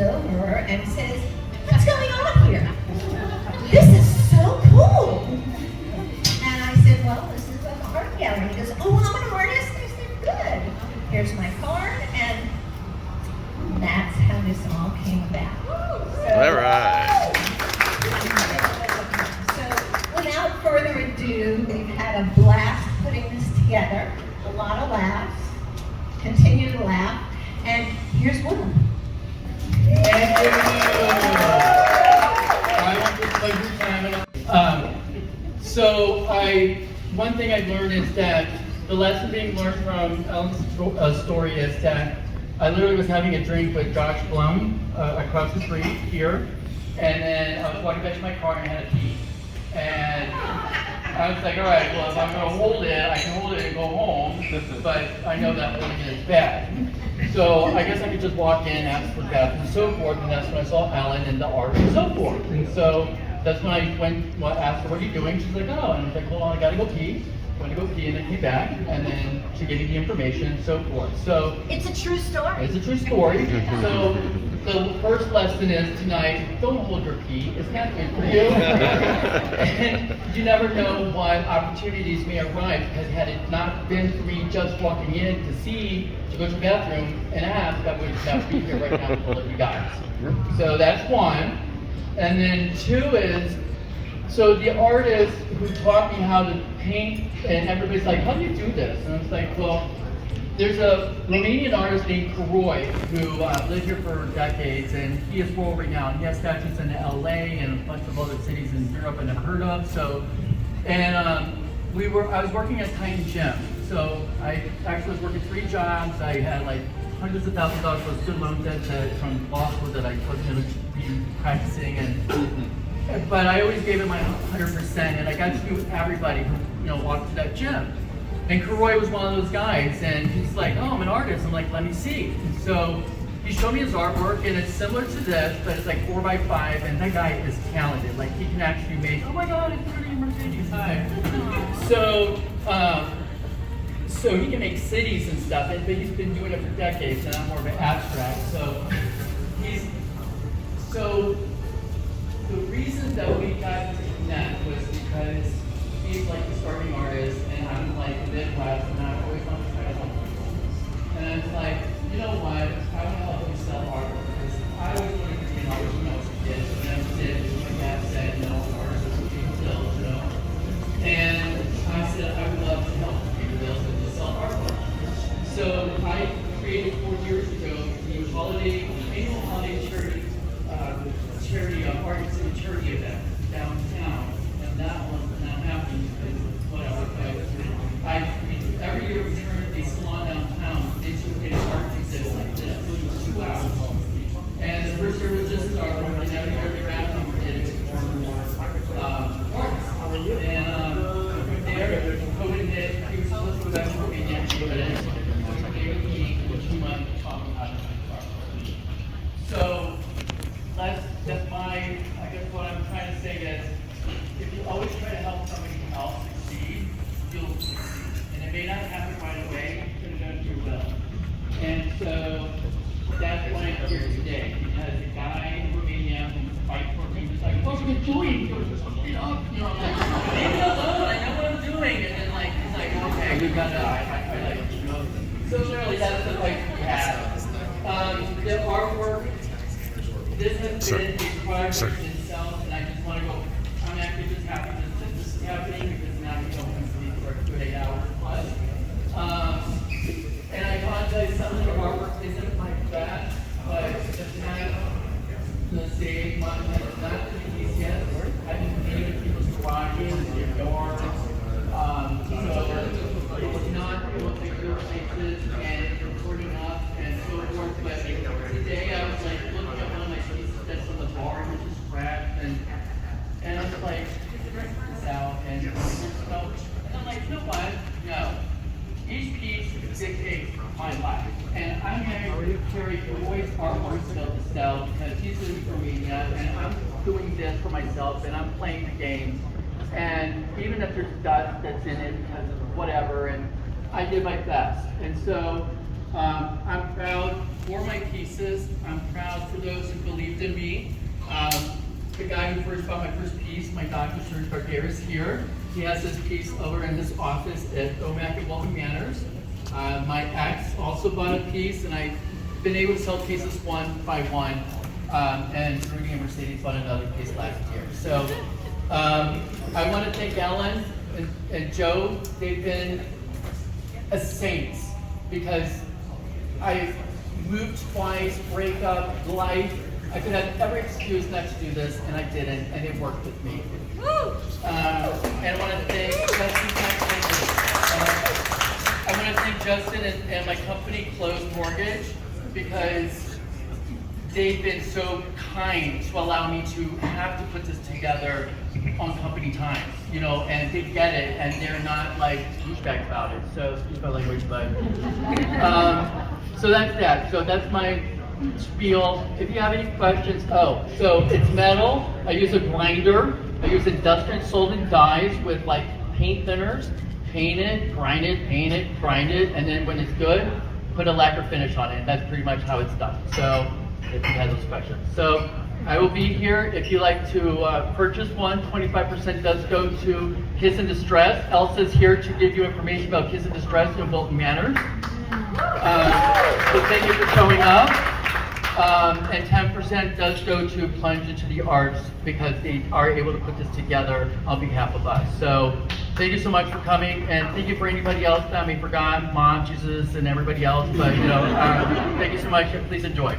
over and says, "What's going on here? This is so cool." And I said, "Well, this is an art gallery." He goes, "Oh, I'm an artist?" I said, "Good. Here's my card." And that's how this all came about. All right. So without further ado, we've had a blast putting this together. A lot of laughs. Continue to laugh. And here's Will. Thank you. I want to play your time. One thing I've learned is that the lesson being learned from Ellen's story is that I literally was having a drink with Josh Blum across the street here, and then I was walking back to my car and I had a pee. And I was like, all right, well, if I'm going to hold it, I can hold it and go home, but I know that holding it is bad. So I guess I could just walk in, ask for the bathroom and so forth, and that's when I saw Ellen and the art and so forth. And so that's when I asked her, "What are you doing?" She's like, "Oh," and I was like, "Hold on, I gotta go pee." Went to go pee and then came back, and then she gave me the information and so forth. So It's a true story. it's a true story. So the first lesson is tonight, don't hold your pee. It's not good for you. And you never know what opportunities may arise, because had it not been for me just walking in to go to the bathroom and ask, I would not be here right now full of you guys. So that's one. And then two is, so the artist who taught me how to paint, and everybody's like, "How do you do this?" And I was like, well, there's a Romanian artist named Croy who lived here for decades, and he is world renowned. He has statues in LA and a bunch of other cities in Europe I never heard of. So, and I was working at Titan Gym. So I actually was working 3 jobs. I had like hundreds of thousands of dollars for student loan debt from law school that I wasn't going to be practicing, but I always gave it my 100%, and I got to meet everybody who walked to that gym. And Karoy was one of those guys, and he's like, "Oh, I'm an artist." I'm like, "Let me see." And so he showed me his artwork, and it's similar to this, but it's like 4x5, and that guy is talented. Like, he can actually make, oh my God, it's pretty Mercedes. Hi. So he can make cities and stuff, but he's been doing it for decades, and I'm more of an abstract. So the reason that we got to connect was because he's like the starving artist, and I'm like the Midwest, and I always want to try to help people. And I was like, you know what? I want to help him sell art, because I always wanted to be an artist when I was a kid. When I was a kid, my dad said, artists are people bills, And I said, I would love to help people bills and to sell artwork. So I created 4 years ago the annual holiday charity Arts and Charity event downtown, and that one's not happening because whatever. Every year we turn a salon downtown into an art exhibit like this, 2 hours. And the first year was just an artwork, and every year thereafter we did more and more arts. And from there, COVID hit. He was supposed to go back to Romania, but it was me for 2 months talking about art. So that's I guess what I'm trying to say is, if you always try to help somebody else succeed, you'll succeed. And it may not happen right away, but eventually you will. And so that's why I'm here today, because a guy in Romania who fights for me was like, "What are you doing? You're just I'm like, leave me alone, I know what I'm doing." And then he's like, "Okay, we got to So literally that's the fight we had. The artwork, this has been a project in itself, and I just want to go, I'm actually just happy that this is happening, because now we don't have to sleep for a good 8 hours plus. And I apologize, some of the artwork isn't like that, but just have the same one that's not to the piece yet. I've been painting people's garages and their yards. So it's not real bigger places and recording up and so forth, but today I was like looking at one of my pieces that's on the bar, which is cracked, and I was like, check this out, and I'm like, you know what? No. Each piece dictates my life. And I'm going to carry Roy's artwork to sell, because he's living for media, and I'm doing this for myself, and I'm playing the game. And even if there's dust that's in it because of whatever, and I did my best. And so I'm proud for my pieces. I'm proud for those who believed in me. The guy who first bought my first piece, my doctor, Serge Barbier, is here. He has this piece over in his office at OMAC at Walton Manors. My ex also bought a piece, and I've been able to sell pieces one by one. And Rudy and Mercedes bought another piece last year. So I want to thank Ellen and Joe. They've been a saints because I've moved twice, breakup, life. I could have every excuse not to do this, and I didn't, and it worked with me. And I want to thank Justin and my company, Closed Mortgage, because they've been so kind to allow me to have to put this together on company time, you know, and they get it, and they're not like douchebags about it. So excuse my language, but so that's that. So that's my spiel. If you have any questions, so it's metal. I use a grinder. I use industrial solvent dyes with like paint thinners. Paint it, grind it, paint it, grind it, and then when it's good, put a lacquer finish on it. That's pretty much how it's done. So if you have those questions. So I will be here. If you like to purchase one, 25% does go to Kids in Distress. Elsa's here to give you information about Kids in Distress in Walton Manors. So thank you for showing up. And 10% does go to Plunge into the Arts because they are able to put this together on behalf of us. So thank you so much for coming, and thank you for anybody else that I may forgot, Mom, Jesus, and everybody else. But you know, thank you so much, and please enjoy.